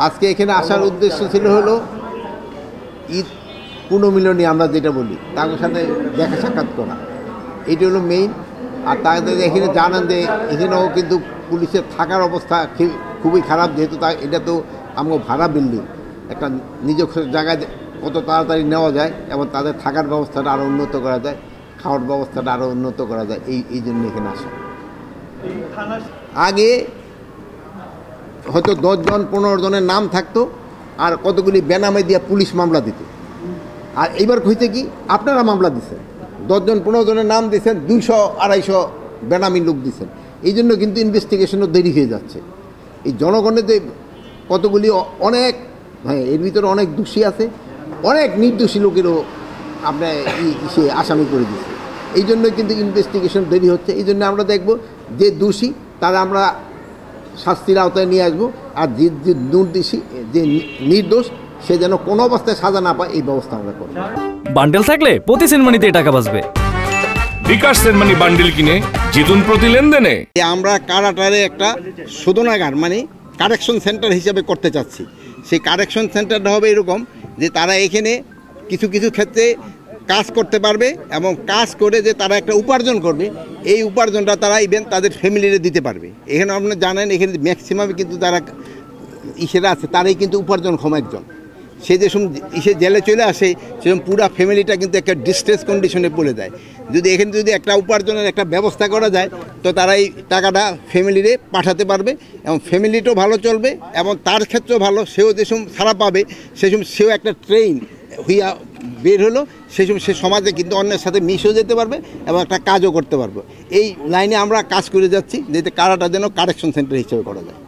আজকে এখানে আসার উদ্দেশ্য ছিল হলো ঈদ পুনর্মিলনী আমরা যেটা বলি তাদের সাথে দেখা সাক্ষাৎ করা, এইটা হলো মেইন। আর তাদের এখানে জানান যে এখানেও কিন্তু পুলিশের থাকার অবস্থা খুবই খারাপ, যেহেতু এটা তো আমার ভাড়া বিল্ডিং, একটা নিজস্ব জায়গায় কত তাড়াতাড়ি নেওয়া যায় এবং তাদের থাকার ব্যবস্থাটা আরও উন্নত করা যায়, খাওয়ার ব্যবস্থাটা আরও উন্নত করা যায়, এই জন্য এখানে আসা। আগে হয়তো 10 জন 15 জনের নাম থাকতো আর কতগুলি বেনামে দিয়ে পুলিশ মামলা দিত। আর এইবার হইতে কি আপনারা মামলা দিচ্ছেন, 10 জন 15 জনের নাম দিচ্ছেন, 200-250 বেনামি লোক দিচ্ছেন, এই জন্য কিন্তু ইনভেস্টিগেশনও দেরি হয়ে যাচ্ছে। এই জনগণের যে কতগুলি অনেক, হ্যাঁ এর ভিতরে অনেক দোষী আছে, অনেক নির্দোষী লোকেরও আপনার সে আসামি করে দিচ্ছে, এই জন্য কিন্তু ইনভেস্টিগেশন দেরি হচ্ছে। এই জন্য আমরা দেখব যে দোষী তারা আমরা শাস্তির আওতায় নিয়ে আসবো, আর যে নির্দোষী যে নির্দোষ সে যেন কোনো অবস্থায় সাজা না পায় এই ব্যবস্থা আমরা করব। বান্ডেল থাকলে প্রতি সেনমানিতে টাকা বাঁচবে। বিকাশ সেনমানি বান্ডেল কিনে জিতুন প্রতি লেনদেনে। আমরা কারাটারে একটা শোধনাগার মানে কারেকশন সেন্টার হিসেবে করতে চাচ্ছি। সেই কারেকশন সেন্টারটা হবে এরকম যে তারা এখানে কিছু কিছু ক্ষেত্রে কাজ করতে পারবে এবং কাজ করে যে তারা একটা উপার্জন করবে, এই উপার্জনটা তারা ইভেন তাদের ফ্যামিলিরে দিতে পারবে। এখানে আপনারা জানেন এখানে ম্যাক্সিমাম কিন্তু যারা ইসেরা আছে তারাই কিন্তু উপার্জনক্ষম একজন। সে যে ইসে জেলে চলে আসে সেরকম পুরো ফ্যামিলিটা কিন্তু একটা ডিস্ট্রেস কন্ডিশনে পড়ে যায়। যদি এখানে যদি একটা উপার্জনের একটা ব্যবস্থা করা যায় তো তারা এই টাকাটা ফ্যামিলিরে পাঠাতে পারবে এবং ফ্যামিলিটাও ভালো চলবে এবং তার ক্ষেত্রেও ভালো, সেও যে সময় ছাড়া পাবে সেও একটা ট্রেন হইয়া বের হলো, সে সমাজে কিন্তু অন্যের সাথে মিশেও যেতে পারবে এবং একটা কাজও করতে পারবে। এই লাইনে আমরা কাজ করে যাচ্ছি যাতে কারাটা যেন কারেকশন সেন্টার হিসেবে করা যায়।